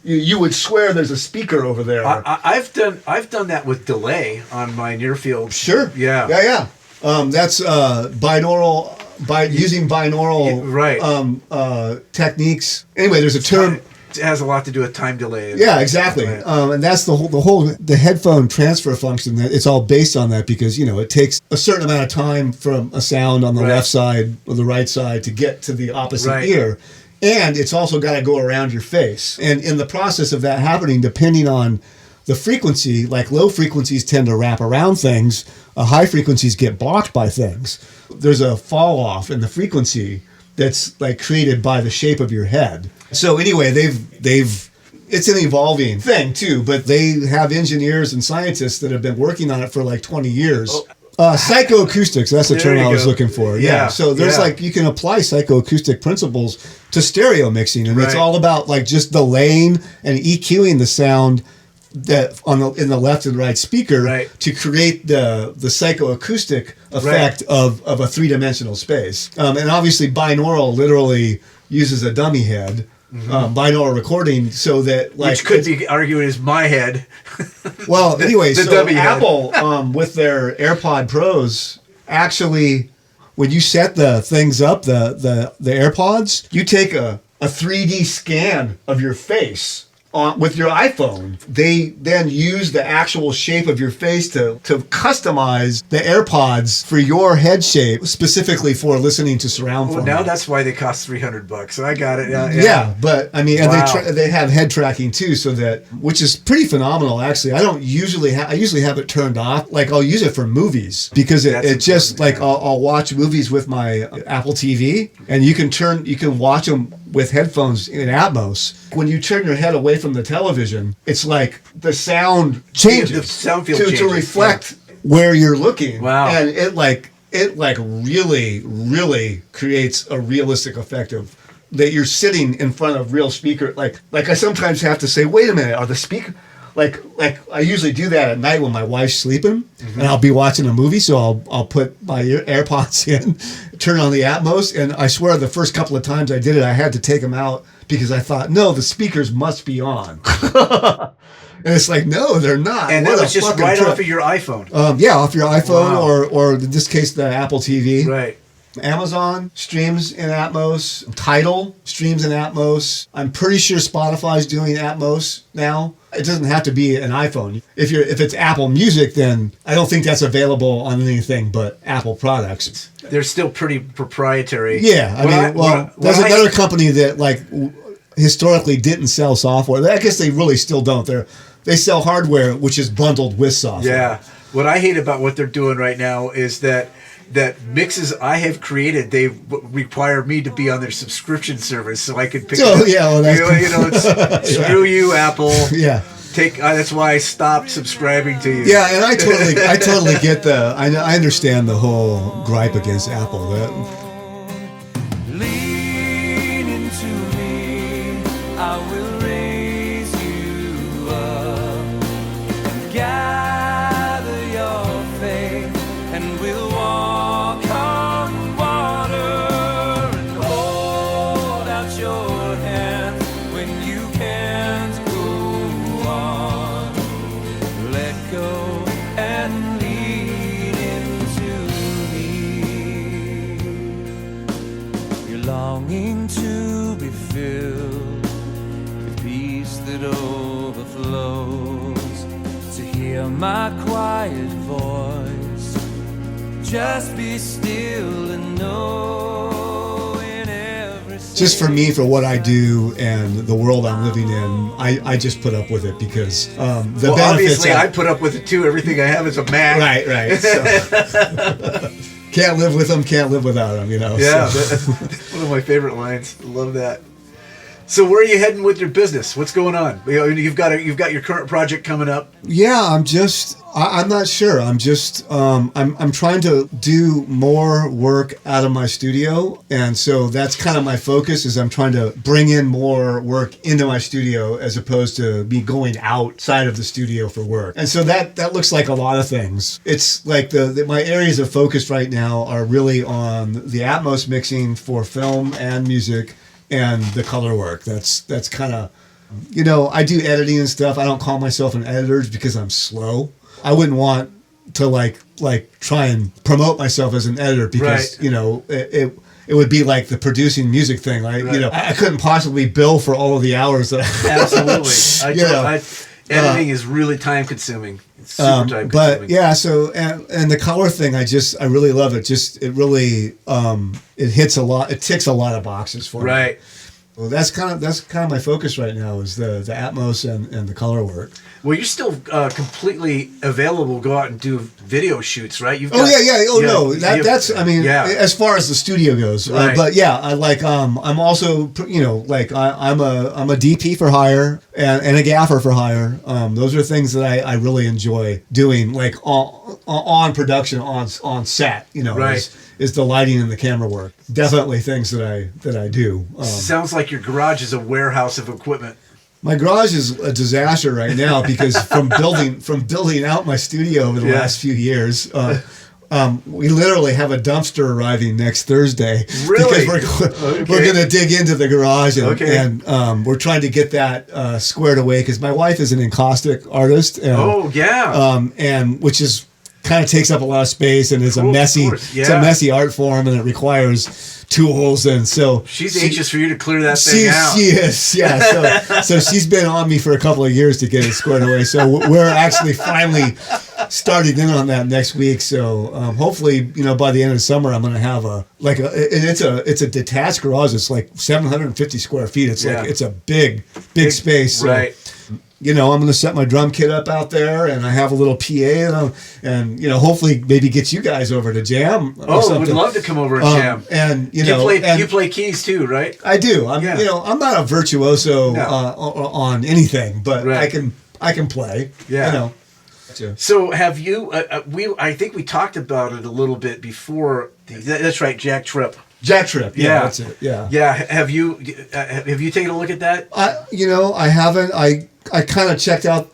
You would swear there's a speaker over there. I've done that with delay on my near field. Sure. Yeah. That's binaural, using binaural techniques. Anyway, there's a term. It has a lot to do with time delay. Yeah, exactly. And that's the headphone transfer function. That it's all based on that because it takes a certain amount of time from a sound on the left side or the right side to get to the opposite ear. And it's also got to go around your face. And in the process of that happening, depending on the frequency, like low frequencies tend to wrap around things, high frequencies get blocked by things. There's a fall off in the frequency that's like created by the shape of your head. So anyway, it's an evolving thing too, but they have engineers and scientists that have been working on it for like 20 years. Psychoacoustics, that's the term I was looking for. Yeah. So there's you can apply psychoacoustic principles to stereo mixing, and it's all about like just delaying and EQing the sound that in the left and right speaker to create the psychoacoustic effect of a three-dimensional space. And obviously binaural literally uses a dummy head. Binaural recording so that which could be argued as my head. Well, anyway, so Apple with their AirPod Pros, actually when you set the things up, the AirPods, you take a 3D scan of your face with your iPhone. They then use the actual shape of your face to customize the AirPods for your head shape, specifically for listening to surround format. Now that's why they cost $300. So I got it. Yeah, but I mean, and they have head tracking too, which is pretty phenomenal. Actually, I usually have it turned off. Like I'll use it for movies because it just like I'll watch movies with my Apple TV, and you can watch them with headphones in Atmos. When you turn your head away from the television, it's like the sound changes. The sound field changes to reflect where you're looking. Wow. And it really, really creates a realistic effect of that you're sitting in front of real speaker. Like I sometimes have to say, wait a minute, are the speaker like I usually do that at night when my wife's sleeping, and I'll be watching a movie, so I'll put my AirPods in, turn on the Atmos, and I swear the first couple of times I did it, I had to take them out because I thought, no, the speakers must be on. And it's like, no, they're not. And that was just right off of your iPhone. Off your iPhone, or in this case, the Apple TV. Right. Amazon streams in Atmos. Tidal streams in Atmos. I'm pretty sure Spotify's doing Atmos now. It doesn't have to be an iPhone. If it's Apple Music, then I don't think that's available on anything but Apple products. They're still pretty proprietary. Yeah, there's another company that like historically didn't sell software. I guess they really still don't. They sell hardware which is bundled with software. Yeah. What I hate about what they're doing right now is that mixes I have created, they require me to be on their subscription service so I can pick up. It's screw you, Apple. Yeah. That's why I stopped subscribing to you. Yeah, and I totally get I understand the whole gripe against Apple. Lean into me, I will raise you up and gather your faith, and we'll walk on water and hold out your hand when you can't go on. Let go and lean into me. You're longing to be filled with peace that overflows, to hear my quiet voice. Just be still and know in every just for me, for what I do and the world I'm living in, I just put up with it because the benefits. Obviously, I put up with it too. Everything I have is a Mac. Right. So. Can't live with them, can't live without them, you know. Yeah, so. that's one of my favorite lines. I love that. So where are you heading with your business? What's going on? You've got your current project coming up. Yeah, I'm not sure. I'm trying to do more work out of my studio. And so that's kind of my focus, is I'm trying to bring in more work into my studio as opposed to me going outside of the studio for work. And so that looks like a lot of things. It's like my areas of focus right now are really on the Atmos mixing for film and music, and the color work. That's kind of, I do editing and stuff. I don't call myself an editor because I'm slow. I wouldn't want to like try and promote myself as an editor because, it would be like the producing music thing. Right? I couldn't possibly bill for all of the hours that Absolutely. Editing is really time consuming. It's super time consuming. But yeah, so and the color thing, I really love it. It really it hits a lot. It ticks a lot of boxes for me. Right. Well, that's kind of my focus right now, is the Atmos and the color work. Well, you're still completely available to go out and do video shoots, right? That's as far as the studio goes. Right. But yeah, I'm also I'm a DP for hire and a gaffer for hire. Those are things that I really enjoy doing, like on production, on set. Right. Is the lighting and the camera work. Definitely things that I do. Sounds like your garage is a warehouse of equipment. My garage is a disaster right now because from building out my studio over the last few years, we literally have a dumpster arriving next Thursday. Really? Because we're going to dig into the garage and we're trying to get that squared away because my wife is an encaustic artist. And which is kind of takes up a lot of space and is it's a messy art form, and it requires tools, and so she's anxious for you to clear that thing out. She is, yeah. So she's been on me for a couple of years to get it squared away. So we're actually finally starting in on that next week. So hopefully, by the end of the summer, I'm going to have it's a detached garage. It's like 750 square feet. It's like it's a big space. So, right. I'm going to set my drum kit up out there, and I have a little PA, and hopefully maybe get you guys over to jam. Would love to come over and jam. And you play keys too, right? I do. I'm not a virtuoso on anything, but I can play. Yeah. So have you? I think we talked about it a little bit before. That's right, Jack Tripp. Jack Tripp, yeah, that's it. Yeah. Yeah. Have you taken a look at that? I haven't. I kind of checked out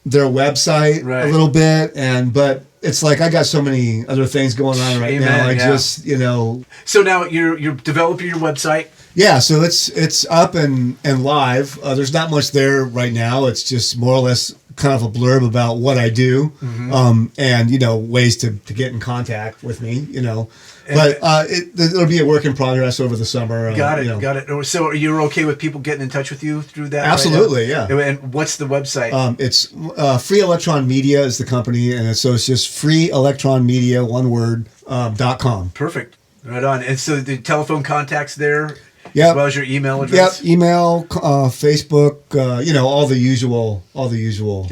their website a little bit, but it's like I got so many other things going on right now. Just So now you're developing your website. Yeah, so it's up and live. There's not much there right now. It's just more or less kind of a blurb about what I do, and ways to get in contact with me. But it'll be a work in progress over the summer. Got it. So you're okay with people getting in touch with you through that? Absolutely, right now? Yeah. And what's the website? It's Free Electron Media is the company, and so it's just Free Electron Media, one word, .com. Perfect. Right on. And so the telephone contacts there, as well as your email address. Yep. Email, Facebook, all the usual.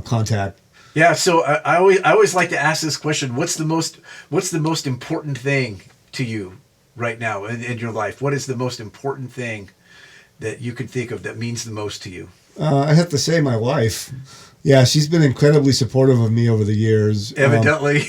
Contact. Yeah, so I always like to ask this question: What's the most important thing to you right now in your life? What is the most important thing that you can think of that means the most to you? I have to say, my wife. Yeah, she's been incredibly supportive of me over the years. Evidently,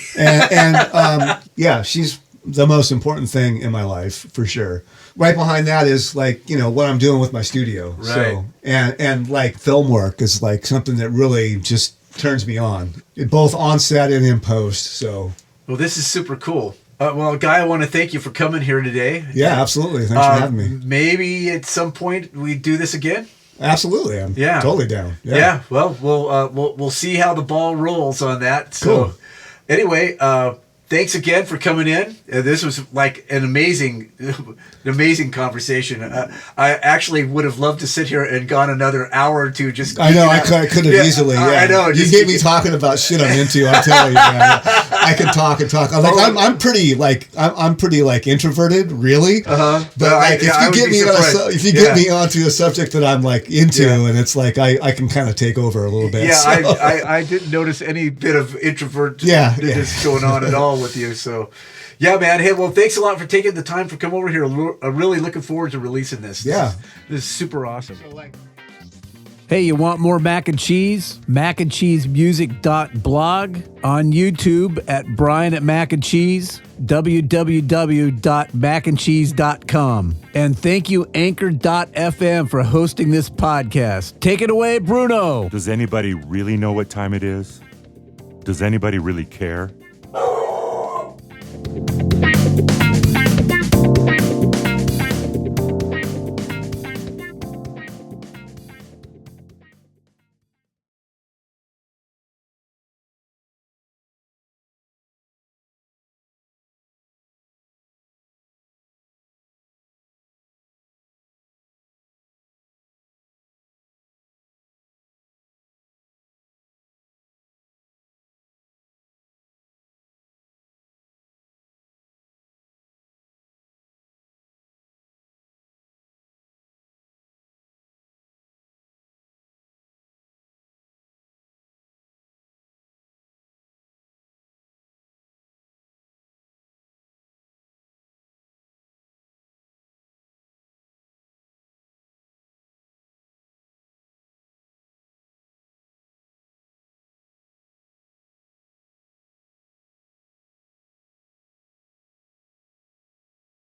she's the most important thing in my life for sure. Right behind that is what I'm doing with my studio. Right. So and like film work is like something that really just turns me on, both on set and in post. So, well, this is super cool. Well, Guy, I want to thank you for coming here today. Yeah, absolutely. Thanks for having me. Maybe at some point we do this again. Absolutely, I'm totally down. Yeah. Well, we'll see how the ball rolls on that. So, cool. Anyway, thanks again for coming in. This was like an amazing conversation. I actually would have loved to sit here and gone another hour or two. Just I know I could have easily. Yeah. I know you get me talking about shit I'm into. I'm telling you, man. I can talk and talk. I'm pretty introverted, really. But like, if you get me onto a subject that I'm like into, and it's like I can kind of take over a little bit. Yeah, so. I didn't notice any bit of introvert going on at all with you. So, yeah, man. Hey, well, thanks a lot for taking the time to come over here. I'm really looking forward to releasing this. This is super awesome. Hey, you want more Mack-n-Cheeze? Mack-n-CheezeMusic.blog, on YouTube at Brian at Mack-n-Cheeze, www.mackandcheese.com. And thank you, Anchor.fm, for hosting this podcast. Take it away, Bruno. Does anybody really know what time it is? Does anybody really care?